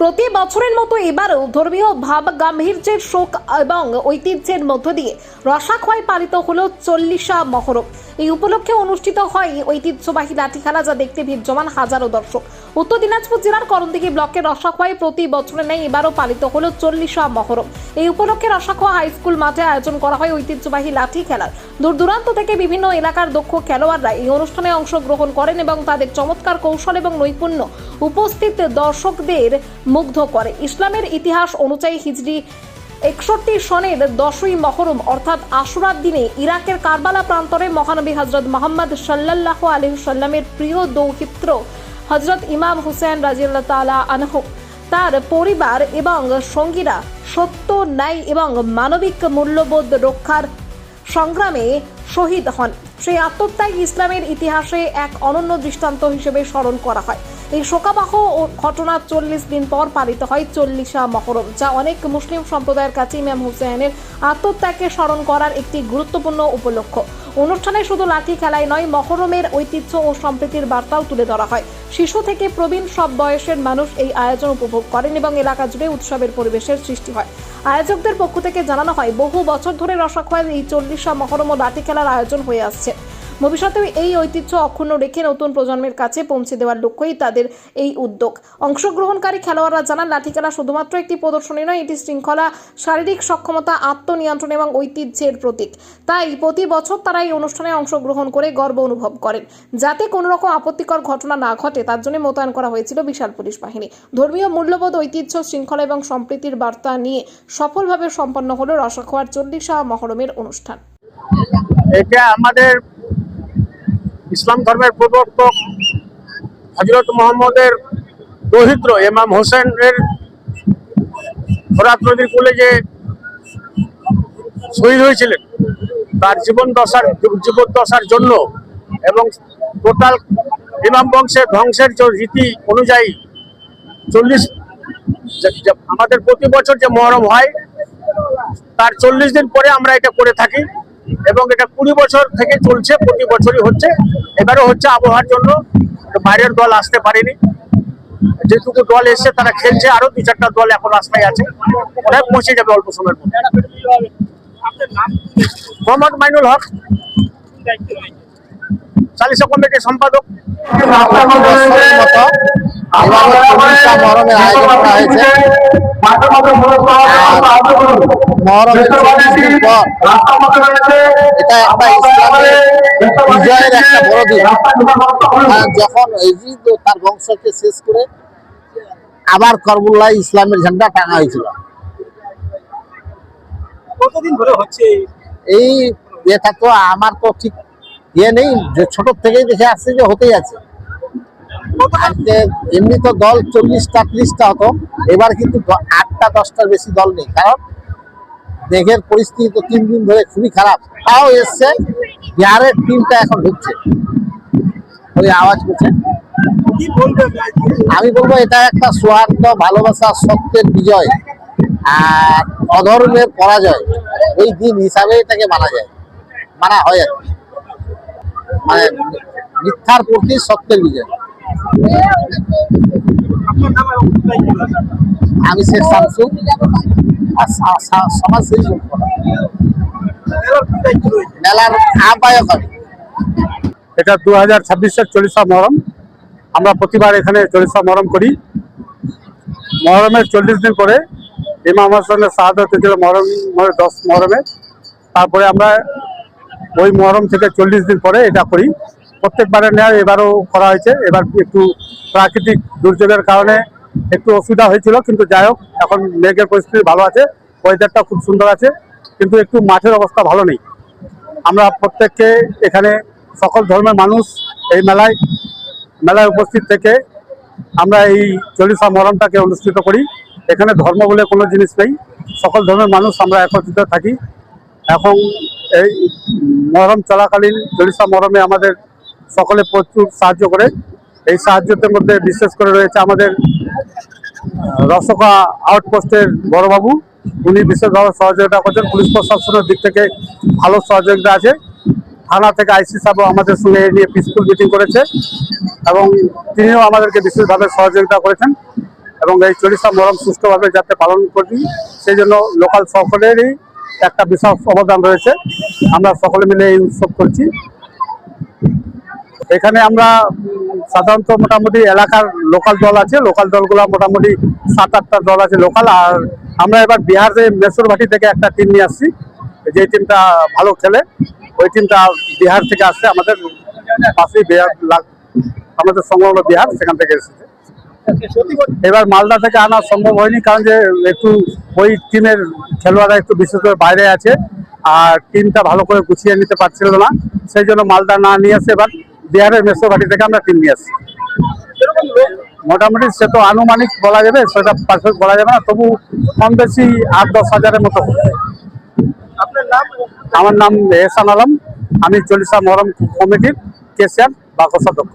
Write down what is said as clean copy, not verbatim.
প্রতি বছরের মতো এবারও ধর্মীয় ভাব গাম্ভীর্যের শোক এবং ঐতিহ্যের মধ্য দিয়ে রসাখোয়ায় পালিত হলো 40 মহরম। এই উপলক্ষে অনুষ্ঠিত হয় ঐতিহ্যবাহী লাঠি খেলা, যা দেখতে ভিড় জমান হাজারো দর্শক। উত্তর দিনাজপুর জেলার করণদিঘি ব্লকের রসাখোয়ায় প্রতি বছরের ন্যায় এবারও পালিত হলো 40 মহরম। এই উপলক্ষে রসাখোয়া হাই স্কুল মাঠে আয়োজন করা হয় ঐতিহ্যবাহী লাঠি খেলার। দূর দূরান্ত থেকে বিভিন্ন এলাকার দক্ষ খেলোয়াড়রা এই অনুষ্ঠানে অংশগ্রহণ করেন এবং তাদের চমৎকার কৌশল এবং নৈপুণ্য উপস্থিত দর্শকদের মুগ্ধ করে। ইসলামের ইতিহাস অনুযায়ী হিজরি 61 সনের 10ই মহরম অর্থাৎ আশুরার দিনে ইরাকের কারবালা প্রান্তরে মহানবী হযরত মুহাম্মদ সাল্লাল্লাহু আলাইহি সাল্লামের প্রিয় দৌহিত্র হযরত ইমাম হুসেন রাদিয়াল্লাহু তাআলা আনহু, তার পরিবার এবং সঙ্গীরা সত্য, ন্যায় এবং মানবিক মূল্যবোধ রক্ষার সংগ্রামে শহীদ হন। সেই আত্মত্যাগ ইসলামের ইতিহাসে এক অনন্য দৃষ্টান্ত হিসেবে স্মরণ করা হয়। এই শোকাবহ ঘটনা 40 দিন পর পালিত হয় 40 মহরম, যা অনেক মুসলিম সম্প্রদায়ের কাছে ইমাম হুসেনের আত্মত্যাগকে স্মরণ করার একটি গুরুত্বপূর্ণ উপলক্ষ। অনুষ্ঠানে শুধু লাঠি খেলাই নয়, মহরমের ঐতিহ্য ও সম্প্রীতির বার্তাও তুলে ধরা হয়। শিশু থেকে প্রবীণ সব বয়সের মানুষ এই আয়োজন উপভোগ করেন এবং এলাকা জুড়ে উৎসবের পরিবেশের সৃষ্টি হয়। আয়োজকদের পক্ষ থেকে জানানো হয়, বহু বছর ধরে রসাখোয়ায় এই 40 মহরম ও লাঠি খেলার আয়োজন হয়ে আসছে। ভবিষ্যতেও এই ঐতিহ্য অক্ষুণ্ণ রেখে নতুন প্রজন্মের কাছে পৌঁছে দেওয়ার লক্ষ্যই তাদের এই উদ্যোগ। অংশগ্রহণকারী খেলোয়াড়রা জানান, লাঠি খেলা শুধুমাত্র একটি প্রদর্শনী নয়, এটি শৃঙ্খলা, শারীরিক সক্ষমতা, আত্মনিয়ন্ত্রণ এবং ঐতিহ্যের প্রতীক। তাই প্রতি বছর তারা এই অনুষ্ঠানে অংশগ্রহণ করে গর্ব অনুভব করেন। যাতে কোনো রকম আপত্তিকর ঘটনা না ঘটে তার জন্য মোতায়েন করা হয়েছিল বিশাল পুলিশ বাহিনী। ধর্মীয় মূল্যবোধ, ঐতিহ্য, শৃঙ্খলা এবং সম্প্রীতির বার্তা নিয়ে সফলভাবে সম্পন্ন হলো রসাখোয়ার 40 মহরমের অনুষ্ঠান। এটা আমাদের ইসলাম ধর্মের প্রবর্তক হযরত মুহাম্মদের দৌহিত্র ইমাম হোসেনের ফোরাত নদীর কূলে যে শহীদ হয়েছিলেন, তার জীবদ্দশার জন্য এবং টোটাল ইমাম বংশের ধ্বংসের যে রীতি অনুযায়ী 40 আমাদের প্রতি বছর যে মহরম হয় তার 40 দিন পরে আমরা এটা করে থাকি এবং এটা 20 বছর থেকে চলছে, প্রতি বছরই হচ্ছে। এবারও হচ্ছে। আবহাওয়ার জন্য বাইরের দল আসতে পারেনি, যেটুকু দল এসছে তারা খেলছে, আরো 2-4টা দল এখন রাস্তায় আছে, ওরা পৌঁছে যাবে অল্প সময়ের মধ্যে। মোহাম্মদ মাইনুল হক, সালিসা কমিটির সম্পাদক। মহরমের আয়োজন করা হয়েছে। মহরমের 40 দিন পর এটা একটা ইসলামের বিজয়ের একটা বড় দিন। যখন ইজিদ ও তার বংশকে শেষ করে আবার কারবালায় ইসলামের ঝান্ডা টাঙা হয়েছিল। কতদিন ধরে হচ্ছে এই এটা তো আমার তো ঠিক নেই, যে ছোট থেকেই দেখে আসছে যে হতেই আছে। এমনি তো দল 40টা 30টা হতো, এবার কিন্তু 8টা 10টার বেশি দল নেই, কারণ মেঘের পরিস্থিতি তো 3 দিন ধরে খুবই খারাপ। তাও এসছে, বিহারের টিমটা এখন ঢুকছে, ওই আওয়াজ করছে। আমি বলবো এটা একটা সৌহার্দ্য, ভালোবাসা, সত্যের বিজয় আর অধর্মের পরাজয়, ওই দিন হিসাবে এটাকে মানা হয় আর কি। মানে মিথ্যার প্রতি সত্যের বিজয়। আমি শেখ শামসু, সমাজসেবী মেলার আহ্বায়ক। এটা 2026-এর 40 মহরম। আমরা প্রতিবার এখানে 40 মহরম করি। মহরমের 40 দিন পরে ইমাম হোসেনের শাহাদাত হয়েছিল মহরম 10 মহরমে। তারপরে আমরা ওই মহরম থেকে 40 দিন পরে এটা করি। প্রত্যেকবারের ন্যায় এবারও করা হয়েছে। এবার একটু প্রাকৃতিক দুর্যোগের কারণে একটু অসুবিধা হয়েছিল, কিন্তু যাই হোক, এখন মেঘের পরিস্থিতি ভালো আছে, ওয়েদারটা খুব সুন্দর আছে, কিন্তু একটু মাঠের অবস্থা ভালো নেই। আমরা প্রত্যেককে এখানে সকল ধর্মের মানুষ এই মেলায় উপস্থিত থেকে আমরা এই 40 মহরমটাকে অনুষ্ঠিত করি। এখানে ধর্ম বলে কোনো জিনিস নেই, সকল ধর্মের মানুষ আমরা একত্রিত থাকি। এখন এই মহরম চলাকালীন 40 মহরমে আমাদের সকলে প্রচুর সাহায্য করে। এই সাহায্যের মধ্যে বিশেষ করে রয়েছে আমাদের রসাখোয়া আউটপোস্টের বড়বাবু, উনি বিশেষভাবে সহযোগিতা করছেন। পুলিশ প্রশাসনের দিক থেকে ভালো সহযোগিতা আছে। থানা থেকে আইসি সাহেবও আমাদের সঙ্গে এ নিয়ে পিসফুল মিটিং করেছে এবং তিনিও আমাদেরকে বিশেষভাবে সহযোগিতা করেছেন। এবং এই চল্লিশা মহরম সুষ্ঠুভাবে যাতে পালন করি সেই জন্য লোকাল সকলেরই একটা বিশাল অবদান রয়েছে। আমরা সকলে মিলে এই উৎসব করছি। এখানে আমরা সাধারণত মোটামুটি এলাকার লোকাল দল আছে, লোকাল দলগুলো মোটামুটি 7-8টা দল আছে লোকাল। আর আমরা এবার বিহারে মেসুরভাটি থেকে একটা টিম নিয়ে আসছি, যে টিমটা ভালো খেলে। ওই টিমটা বিহার থেকে আসছে, আমাদের পাশেই বিহার, আমাদের সংলগ্ন বিহার, সেখান থেকে এসেছে। এবার মালদা থেকে আনা সম্ভব হয়নি, কারণ যে একটু ওই টিমের খেলোয়াড়রা একটু বিশেষ করে বাইরে আছে, আর টিমটা ভালো করে গুছিয়ে নিতে পারছিল না, সেই জন্য মালদা না নিয়ে আসে এবার বিহারের মেসোবাড়ি থেকে আমরা টিম নিয়ে আসছি। মোটামুটি সে তো আনুমানিক বলা যাবে, সেটা পারফেক্ট বলা যাবে না, তবু কম বেশি 8-10 হাজারের মতো হবে। আমার নাম এহসান আলম, আমি চল্লিশা মহরম কমিটির কেশিয়ার বা কোষাধ্যক্ষ।